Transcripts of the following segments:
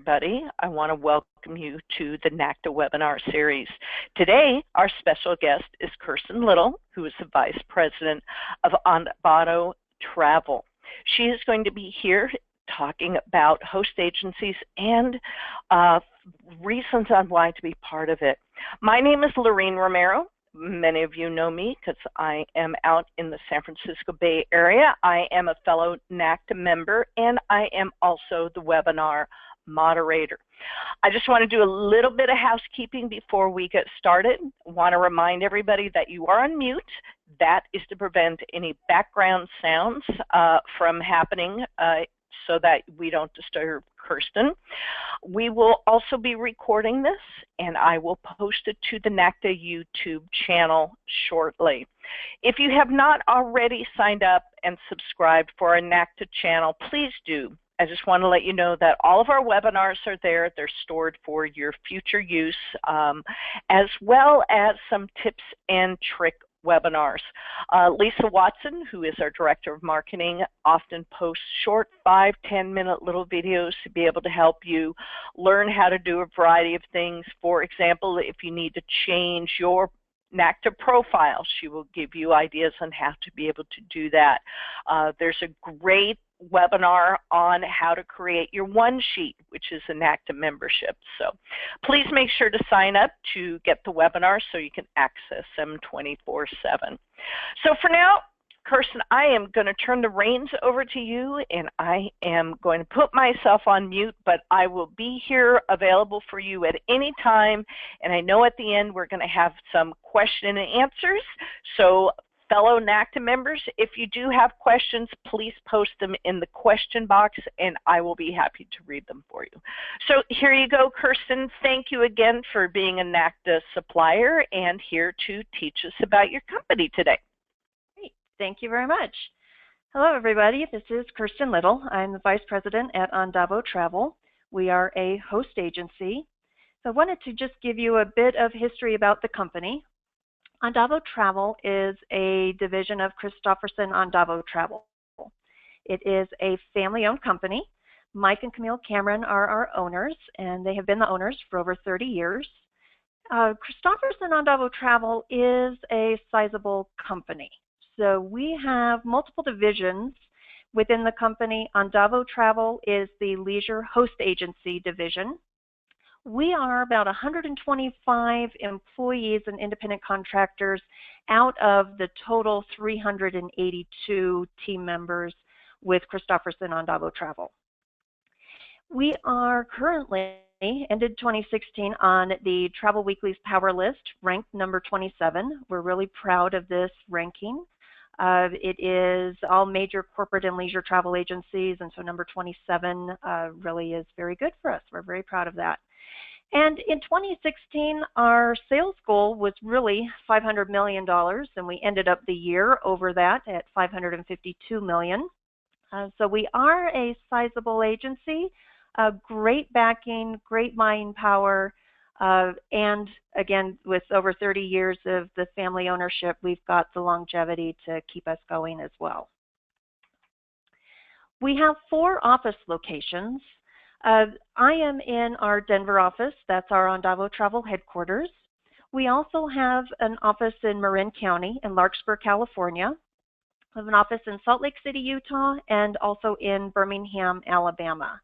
everybody. I want to welcome you to the NACTA webinar series. Today, our special guest is Kirsten Little, who is the Vice President of Andavo Travel. She is going to be here talking about host agencies and reasons on why to be part of it. My name is Lorene Romero. Many of you know me because I am out in the San Francisco Bay Area. I am a fellow NACTA member, and I am also the webinar moderator. I just want to do a little bit of housekeeping before we get started. I want to remind everybody that you are on mute. That is to prevent any background sounds from happening so that we don't disturb Kirsten. We will also be recording this, and I will post it to the NACTA YouTube channel shortly. If you have not already signed up and subscribed for our NACTA channel, please do. I just want to let you know that all of our webinars are there. They're stored for your future use, as well as some tips and trick webinars. Lisa Watson, who is our Director of Marketing, often posts short 5-10 minute little videos to be able to help you learn how to do a variety of things. For example, if you need to change your NACTA profile, she will give you ideas on how to be able to do that. There's a great webinar on how to create your one sheet, which is a NACTA membership. So please make sure to sign up to get the webinar so you can access them 24/7. So for now, Kirsten, I am going to turn the reins over to you, and I am going to put myself on mute, but I will be here available for you at any time. And I know at the end we're going to have some question and answers. So fellow NACTA members, if you do have questions, please post them in the question box, and I will be happy to read them for you. So here you go, Kirsten. Thank you again for being a NACTA supplier and here to teach us about your company today. Great. Thank you very much. Hello, everybody. This is Kirsten Little. I'm the Vice President at Andavo Travel. We are a host agency. So I wanted to just give you a bit of history about the company. Andavo Travel is a division of Christofferson Andavo Travel. It is a family-owned company. Mike and Camille Cameron are our owners, and they have been the owners for over 30 years. Christofferson Andavo Travel is a sizable company. So we have multiple divisions within the company. Andavo Travel is the leisure host agency division. We are about 125 employees and independent contractors out of the total 382 team members with Christofferson Andavo Travel. We are currently, ended 2016, on the Travel Weekly's Power List, ranked number 27. We're really proud of this ranking. It is all major corporate and leisure travel agencies, and so number 27 really is very good for us. We're very proud of that. And in 2016, our sales goal was really $500 million, and we ended up the year over that at $552 million. So we are a sizable agency, great backing, great buying power, and again, with over 30 years of the family ownership, we've got the longevity to keep us going as well. We have 4 office locations. I am in our Denver office. That's our Andavo Travel headquarters. We also have an office in Marin County in Larkspur, California. We have an office in Salt Lake City, Utah, and also in Birmingham, Alabama.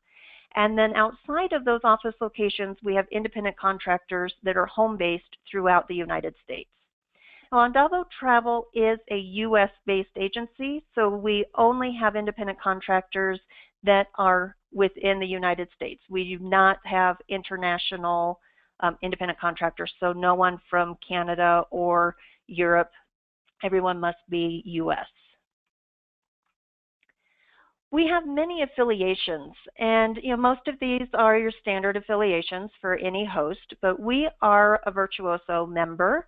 And then outside of those office locations, we have independent contractors that are home-based throughout the United States. Now, Andavo Travel is a U.S.-based agency, so we only have independent contractors that are within the United States. We do not have international independent contractors, so no one from Canada or Europe. Everyone must be U.S. We have many affiliations, and most of these are your standard affiliations for any host, but we are a Virtuoso member.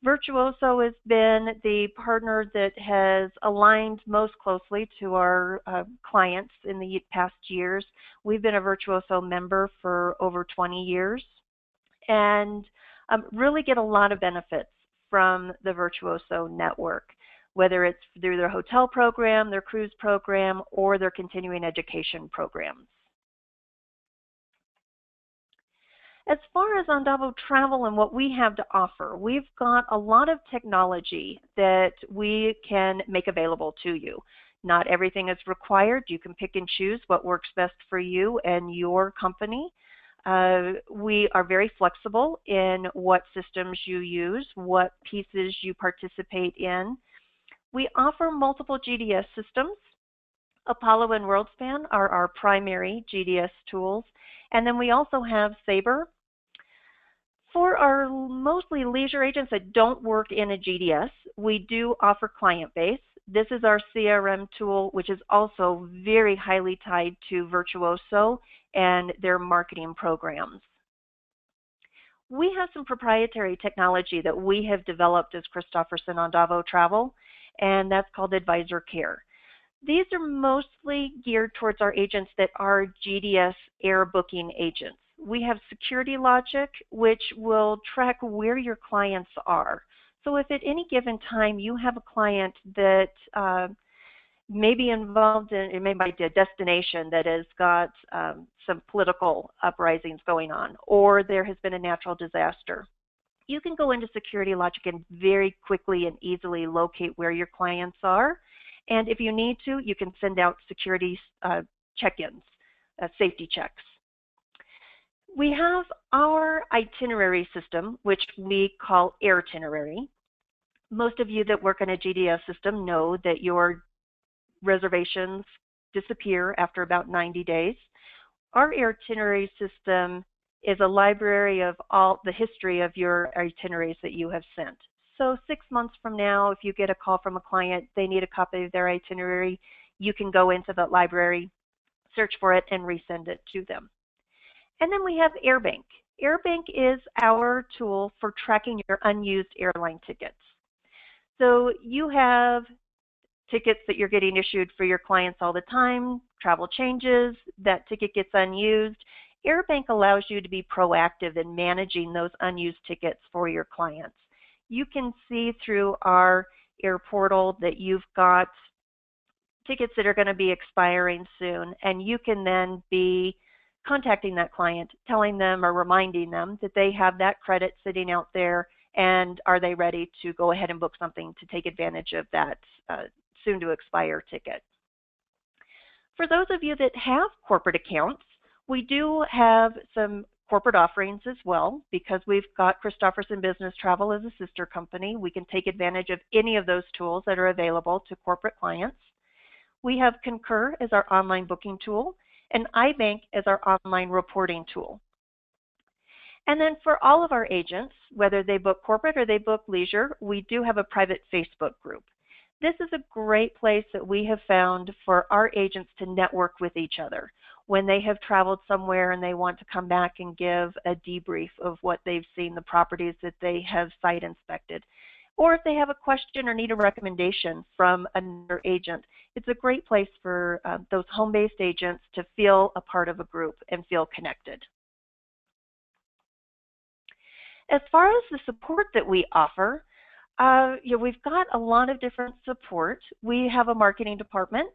Virtuoso has been the partner that has aligned most closely to our clients in the past years. We've been a Virtuoso member for over 20 years and really get a lot of benefits from the Virtuoso network, whether it's through their hotel program, their cruise program, or their continuing education programs. As far as Andavo Travel and what we have to offer, we've got a lot of technology that we can make available to you. Not everything is required. You can pick and choose what works best for you and your company. We are very flexible in what systems you use, what pieces you participate in. We offer multiple GDS systems. Apollo and WorldSpan are our primary GDS tools. And then we also have Sabre. For our mostly leisure agents that don't work in a GDS, we do offer client base. This is our CRM tool, which is also very highly tied to Virtuoso and their marketing programs. We have some proprietary technology that we have developed as Christofferson Andavo Travel, and that's called Advisor Care. These are mostly geared towards our agents that are GDS air booking agents. We have security logic, which will track where your clients are. So if at any given time you have a client that may be involved in, it may be a destination that has got some political uprisings going on, or there has been a natural disaster, you can go into security logic and very quickly and easily locate where your clients are. And if you need to, you can send out security check-ins, safety checks. We have our itinerary system, which we call Airtinerary. Most of you that work on a GDS system know that your reservations disappear after about 90 days. Our Airtinerary system is a library of all the history of your itineraries that you have sent. So 6 months from now, if you get a call from a client, they need a copy of their itinerary, you can go into that library, search for it, and resend it to them. And then we have AirBank. AirBank is our tool for tracking your unused airline tickets. So you have tickets that you're getting issued for your clients all the time, travel changes, that ticket gets unused. AirBank allows you to be proactive in managing those unused tickets for your clients. You can see through our Air portal that you've got tickets that are going to be expiring soon, and you can then be contacting that client, telling them or reminding them that they have that credit sitting out there, and are they ready to go ahead and book something to take advantage of that soon to expire ticket. For those of you that have corporate accounts, we do have some corporate offerings as well, because we've got Christofferson Business Travel as a sister company. We can take advantage of any of those tools that are available to corporate clients. We have Concur as our online booking tool, and iBank as our online reporting tool. And then for all of our agents, whether they book corporate or they book leisure, we do have a private Facebook group. This is a great place that we have found for our agents to network with each other when they have traveled somewhere and they want to come back and give a debrief of what they've seen, the properties that they have site inspected. Or if they have a question or need a recommendation from another agent, it's a great place for those home-based agents to feel a part of a group and feel connected. As far as the support that we offer, we've got a lot of different support. We have a marketing department.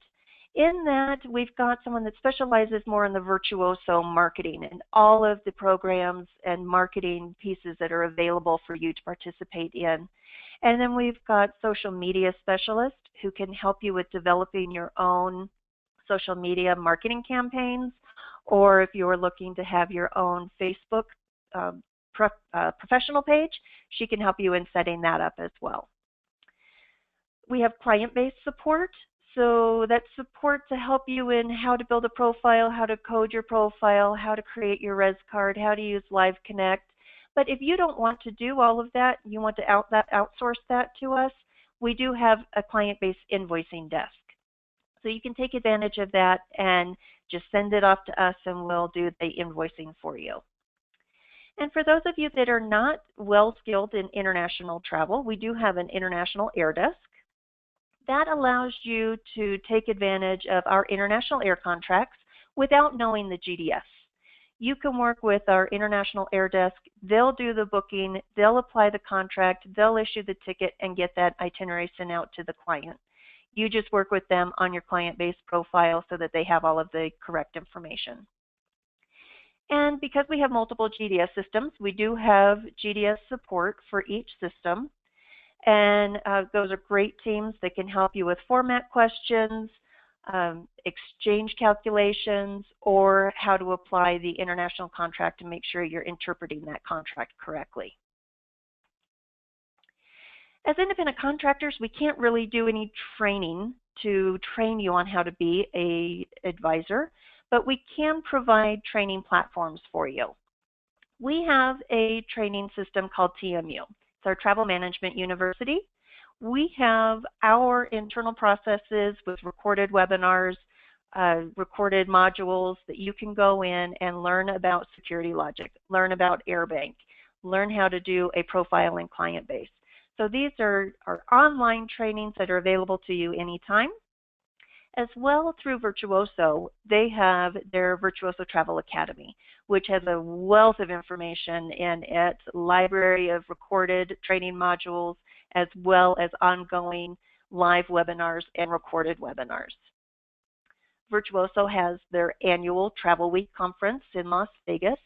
In that, we've got someone that specializes more in the Virtuoso marketing and all of the programs and marketing pieces that are available for you to participate in. And then we've got social media specialists who can help you with developing your own social media marketing campaigns, or if you're looking to have your own Facebook professional page, she can help you in setting that up as well. We have client-based support. So that's support to help you in how to build a profile, how to code your profile, how to create your res card, how to use Live Connect. But if you don't want to do all of that, you want to outsource that to us, we do have a client-based invoicing desk. So you can take advantage of that and just send it off to us and we'll do the invoicing for you. And for those of you that are not well skilled in international travel, we do have an international air desk. That allows you to take advantage of our international air contracts without knowing the GDS. You can work with our international air desk. They'll do the booking, they'll apply the contract, they'll issue the ticket and get that itinerary sent out to the client. You just work with them on your client-based profile so that they have all of the correct information. And because we have multiple GDS systems, we do have GDS support for each system. And those are great teams that can help you with format questions, exchange calculations, or how to apply the international contract to make sure you're interpreting that contract correctly. As independent contractors, we can't really do any training to train you on how to be an advisor, but we can provide training platforms for you. We have a training system called TMU. It's our Travel Management University. We have our internal processes with recorded webinars, recorded modules that you can go in and learn about security logic, learn about AirBank, learn how to do a profile and client base. So these are online trainings that are available to you anytime. As well, through Virtuoso, they have their Virtuoso Travel Academy, which has a wealth of information in its library of recorded training modules, as well as ongoing live webinars and recorded webinars. Virtuoso has their annual Travel Week conference in Las Vegas,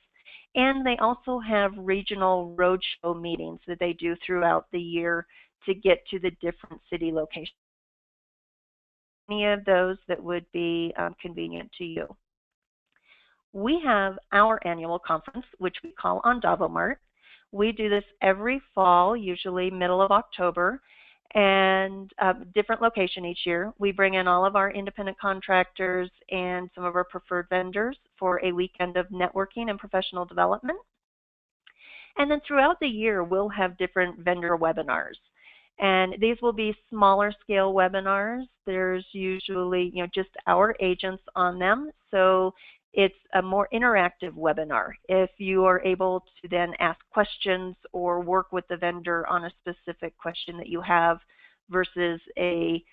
and they also have regional roadshow meetings that they do throughout the year to get to the different city locations. Any of those that would be convenient to you. We have our annual conference, which we call Andavo Mart. We do this every fall, usually middle of October, and different location each year. We bring in all of our independent contractors and some of our preferred vendors for a weekend of networking and professional development. And then throughout the year, we'll have different vendor webinars. And these will be smaller scale webinars. There's usually, just our agents on them. So it's a more interactive webinar. If you are able to then ask questions or work with the vendor on a specific question that you have versus a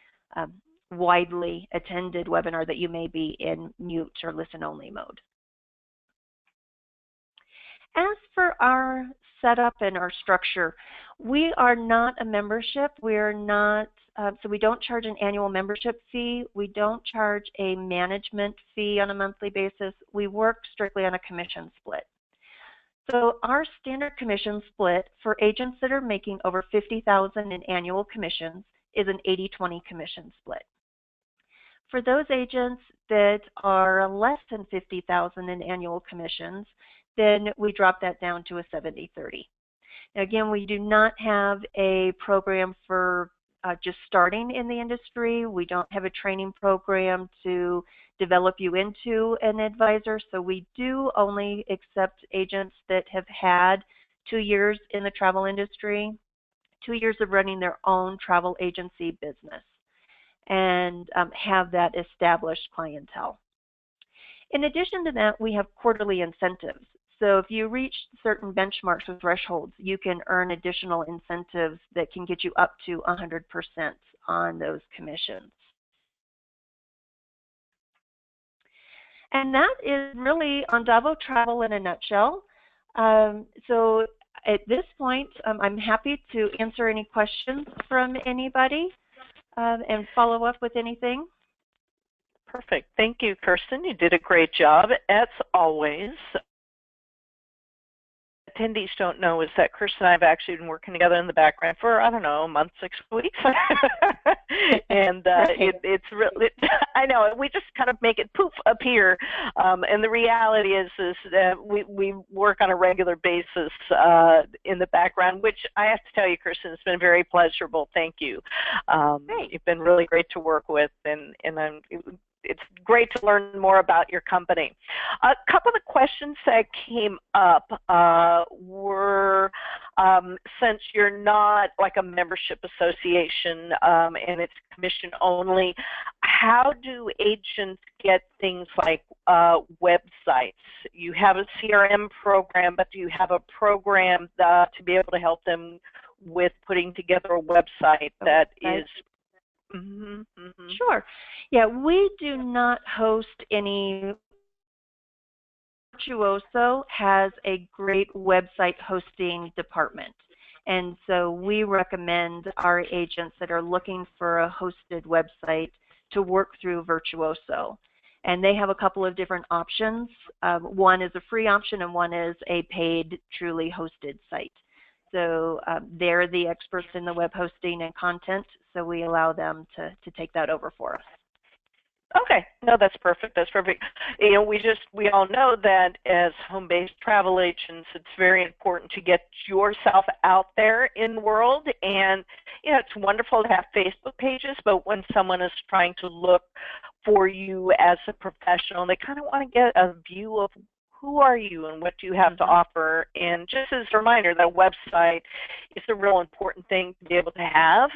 widely attended webinar that you may be in mute or listen only mode. As for our setup and our structure, we are not a membership. We are not, so we don't charge an annual membership fee. We don't charge a management fee on a monthly basis. We work strictly on a commission split. So our standard commission split for agents that are making over $50,000 in annual commissions is an 80-20 commission split. For those agents that are less than $50,000 in annual commissions, then we drop that down to a 70-30. Again, we do not have a program for just starting in the industry. We don't have a training program to develop you into an advisor, so we do only accept agents that have had 2 years in the travel industry, 2 years of running their own travel agency business, and have that established clientele. In addition to that, we have quarterly incentives. So if you reach certain benchmarks or thresholds, you can earn additional incentives that can get you up to 100% on those commissions. And that is really Andavo Travel in a nutshell. So at this point, I'm happy to answer any questions from anybody and follow up with anything. Perfect. Thank you, Kirsten. You did a great job, as always. Attendees don't know is that Kirsten and I have actually been working together in the background for, I don't know, a month, 6 weeks. And it's really, I know, we just kind of make it poof appear. And the reality is that we work on a regular basis in the background, which I have to tell you, Kirsten, it's been very pleasurable. Thank you. You've been really great to work with, and it's great to learn more about your company. A couple of questions that came up were, since you're not like a membership association and it's commission only, how do agents get things like websites? You have a CRM program, but do you have a program to be able to help them with putting together a website that is Sure. Yeah, we do not host any. Virtuoso has a great website hosting department. And so we recommend our agents that are looking for a hosted website to work through Virtuoso. And they have a couple of different options. One is a free option and one is a paid, truly hosted site. So they're the experts in the web hosting and content, so we allow them to take that over for us. Okay, no, that's perfect. That's perfect. You know, we all know that as home-based travel agents, it's very important to get yourself out there in the world. And you know, it's wonderful to have Facebook pages, but when someone is trying to look for you as a professional, they kind of want to get a view of who are you and what do you have to offer. And just as a reminder, that website is a real important thing to be able to have.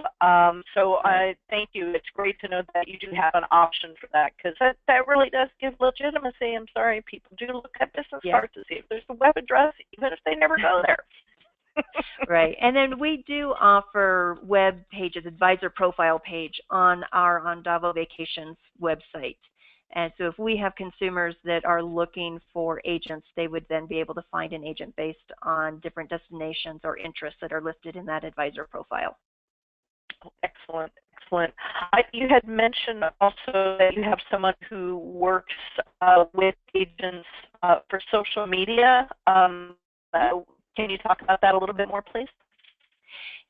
So I thank you. It's great to know that you do have an option for that, because that really does give legitimacy. I'm sorry, people do look at business cards to see if there's a web address, even if they never go there. Right. And then we do offer web pages, advisor profile page on our Andavo Vacations website. And so if we have consumers that are looking for agents, they would then be able to find an agent based on different destinations or interests that are listed in that advisor profile. Oh, excellent, excellent. You had mentioned also that you have someone who works with agents for social media. Can you talk about that a little bit more, please?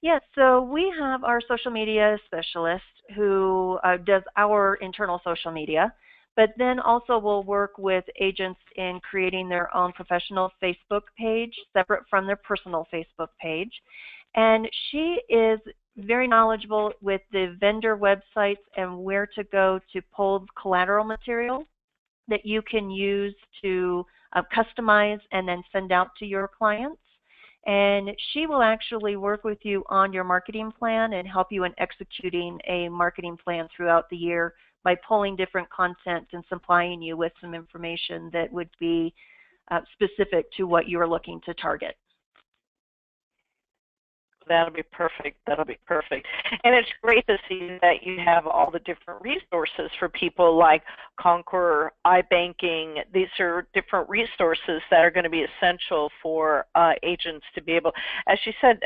Yes, so we have our social media specialist who does our internal social media, but then also will work with agents in creating their own professional Facebook page separate from their personal Facebook page. And she is very knowledgeable with the vendor websites and where to go to pull collateral material that you can use to customize and then send out to your clients. And she will actually work with you on your marketing plan and help you in executing a marketing plan throughout the year by pulling different content and supplying you with some information that would be specific to what you are looking to target. That'll be perfect. That'll be perfect. And it's great to see that you have all the different resources for people like Concur, iBanking. These are different resources that are going to be essential for agents to be able, as you said,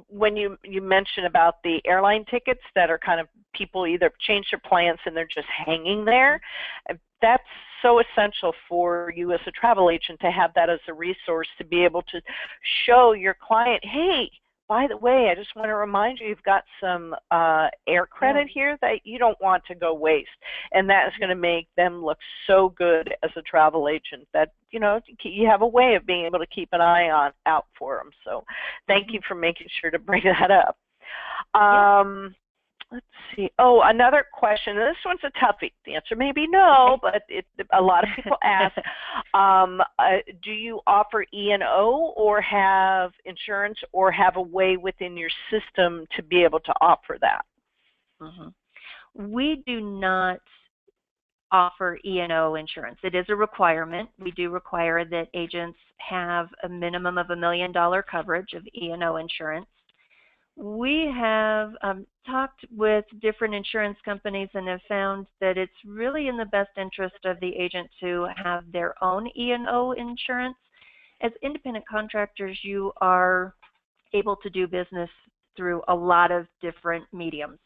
when you mentioned about the airline tickets that are kind of people either change their plans and they're just hanging there, that's so essential for you as a travel agent to have that as a resource to be able to show your client, hey, by the way, I just want to remind you, you've got some air credit here that you don't want to go waste. And that is going to make them look so good as a travel agent that, you know, you have a way of being able to keep an eye out for them. So thank you for making sure to bring that up. Let's see. Oh, another question. This one's a toughie. The answer may be no, but a lot of people ask, do you offer E&O or have insurance or have a way within your system to be able to offer that? We do not offer E&O insurance. It is a requirement. We do require that agents have a minimum of $1 million coverage of E&O insurance. We have talked with different insurance companies and have found that it's really in the best interest of the agent to have their own E&O insurance. As independent contractors, you are able to do business through a lot of different mediums.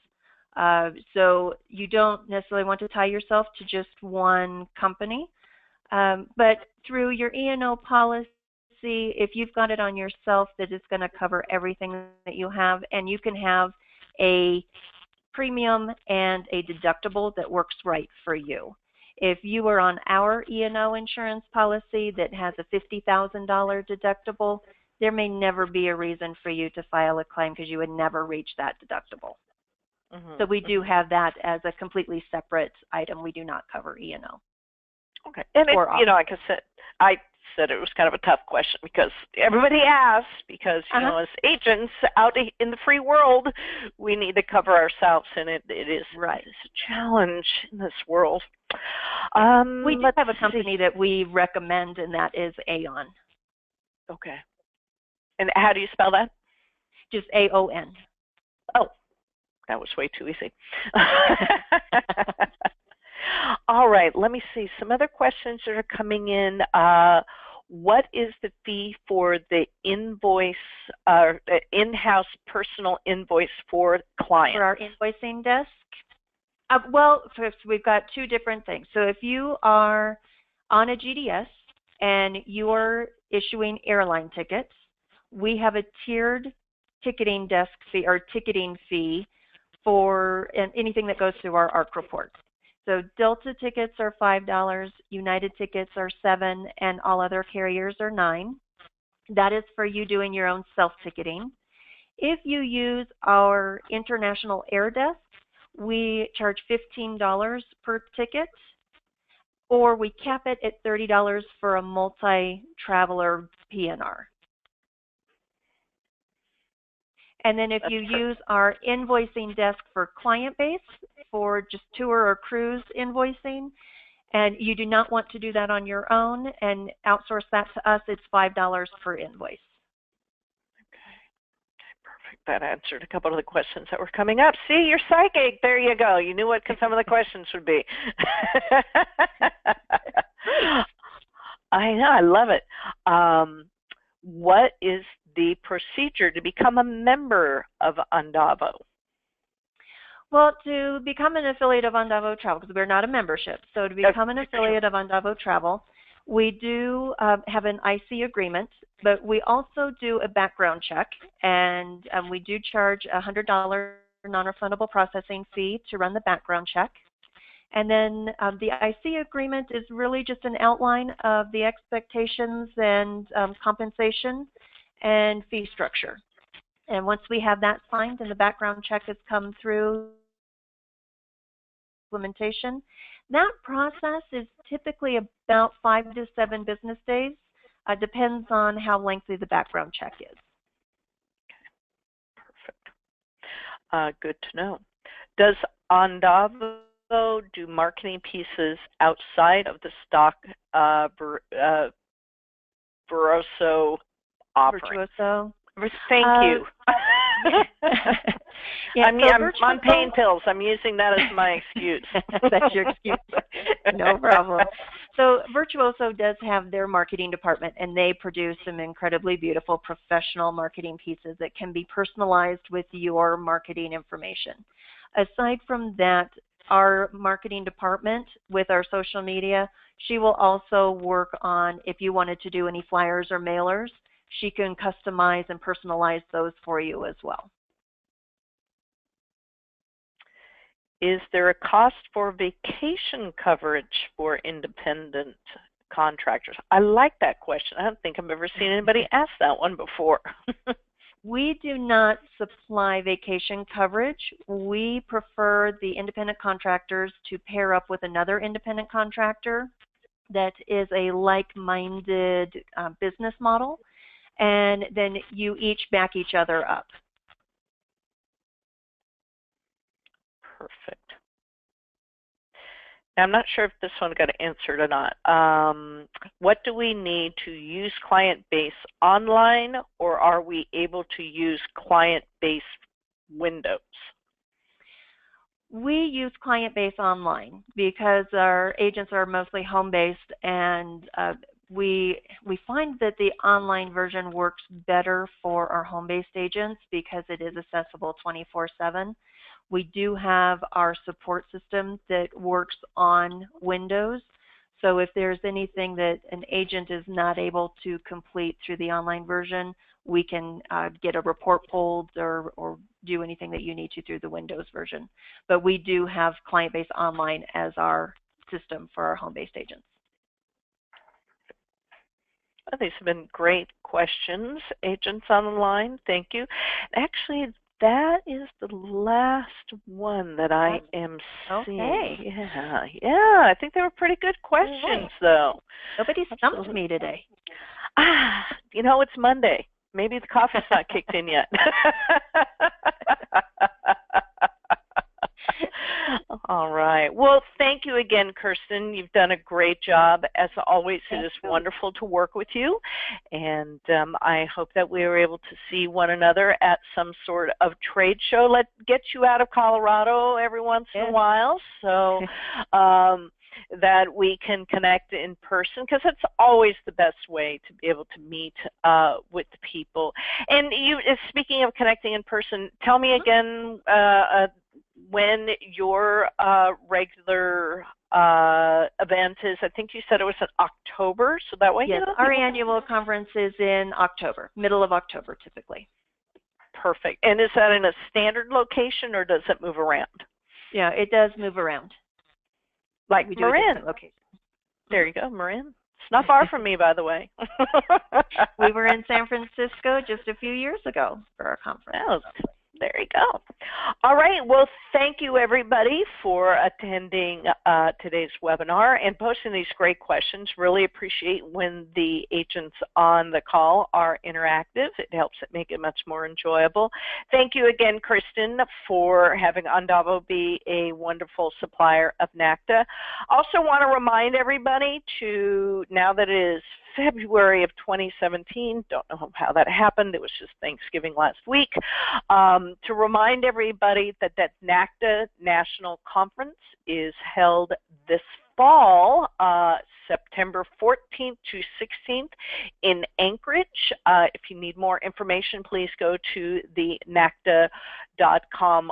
So you don't necessarily want to tie yourself to just one company, but through your E&O policy, if you've got it on yourself, that it's going to cover everything that you have, and you can have a premium and a deductible that works right for you. If you are on our E&O insurance policy that has a $50,000 deductible, there may never be a reason for you to file a claim because you would never reach that deductible. So we do have that as a completely separate item. We do not cover E&O. Okay. And it, you know, like I said it was kind of a tough question because everybody asks, because you know, as agents out in the free world, we need to cover ourselves, and it is it's a challenge in this world. We do have a company that we recommend, and that is Aon. Okay. And how do you spell that? Just AON. Oh, that was way too easy. All right, let me see. Some other questions that are coming in. What is the fee for the invoice, in-house personal invoice for clients? For our invoicing desk? Well, first, we've got two different things. So if you are on a GDS and you're issuing airline tickets, we have a tiered ticketing desk fee or ticketing fee for anything that goes through our ARC report. So Delta tickets are $5, United tickets are $7, and all other carriers are $9. That is for you doing your own self-ticketing. If you use our international air desk, we charge $15 per ticket, or we cap it at $30 for a multi-traveler PNR. And then if you use our invoicing desk for client base, for just tour or cruise invoicing, and you do not want to do that on your own and outsource that to us, it's $5 per invoice. Perfect. That answered a couple of the questions that were coming up. See, you're psychic. There you go. You knew what some of the questions would be. I know. I love it. What is the procedure to become a member of Andavo? Well, to become an affiliate of Andavo Travel, because we're not a membership, so to become an affiliate of Andavo Travel, we do have an IC agreement, but we also do a background check, and we do charge a $100 non-refundable processing fee to run the background check. And then the IC agreement is really just an outline of the expectations and compensation and fee structure. And once we have that signed and the background check has come through implementation, that process is typically about 5 to 7 business days. Depends on how lengthy the background check is. Perfect. Good to know. Does Andavo do marketing pieces outside of the stock Virtuoso offering? Virtuoso. Thank you. Yeah, I'm on pain pills. I'm using that as my excuse. That's your excuse. No problem. So Virtuoso does have their marketing department, and they produce some incredibly beautiful professional marketing pieces that can be personalized with your marketing information. Aside from that, our marketing department with our social media, she will also work on, if you wanted to do any flyers or mailers, she can customize and personalize those for you as well. Is there a cost for vacation coverage for independent contractors? I like that question. I don't think I've ever seen anybody ask that one before. We do not supply vacation coverage. We prefer the independent contractors to pair up with another independent contractor that is a like-minded business model, and then you each back each other up. Perfect. Now, I'm not sure if this one got answered or not. What do we need to use client base online, or are we able to use client base Windows? We use client base online because our agents are mostly home-based, and we find that the online version works better for our home-based agents because it is accessible 24/7. We do have our support system that works on Windows. So if there's anything that an agent is not able to complete through the online version, we can get a report pulled or do anything that you need to through the Windows version. But we do have client-based online as our system for our home-based agents. Well, these have been great questions. Agents online, thank you. Actually, that is the last one that I am seeing. Okay. Yeah, I think they were pretty good questions, though. Nobody stumped me today. You know, it's Monday. Maybe the coffee's not kicked in yet. All right. Well, thank you again, Kirsten. You've done a great job. As always, it is wonderful to work with you. And I hope that we are able to see one another at some sort of trade show. Let's get you out of Colorado every once in a while so that we can connect in person, because it's always the best way to be able to meet with people. And you, speaking of connecting in person, tell me again when your regular event is. I think you said it was in October, so that way. Yes, our annual conference is in October, middle of October typically. Perfect. And is that in a standard location or does it move around? Yeah, it does move around. Like we do Marin. There you go, Marin. It's not far from me, by the way. We were in San Francisco just a few years ago for our conference. Oh, there you go. All right. Well, thank you, everybody, for attending today's webinar and posting these great questions. Really appreciate when the agents on the call are interactive. It helps it make it much more enjoyable. Thank you again, Kirsten, for having Andavo be a wonderful supplier of NACTA. Also want to remind everybody to, now that it is February of 2017, don't know how that happened, it was just Thanksgiving last week, to remind everybody that that NACTA National Conference is held this fall, September 14th to 16th in Anchorage. If you need more information, please go to the NACTA.com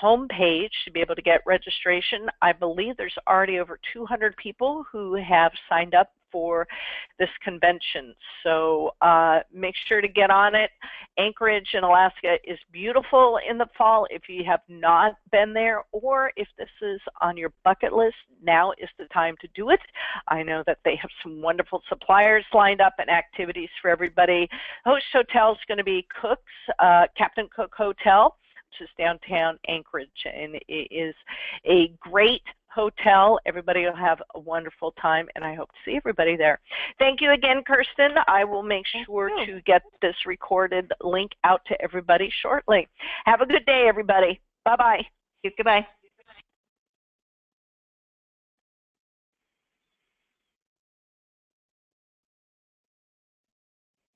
homepage to be able to get registration. I believe there's already over 200 people who have signed up for this convention. So make sure to get on it. Anchorage in Alaska is beautiful in the fall. If you have not been there, or if this is on your bucket list, now is the time to do it. I know that they have some wonderful suppliers lined up and activities for everybody. Host hotel is going to be Cook's, Captain Cook Hotel, which is downtown Anchorage, and it is a great hotel. Everybody will have a wonderful time, and I hope to see everybody there. Thank you again, Kirsten. I will make sure to get this recorded link out to everybody shortly. Have a good day, everybody. Bye-bye. Goodbye.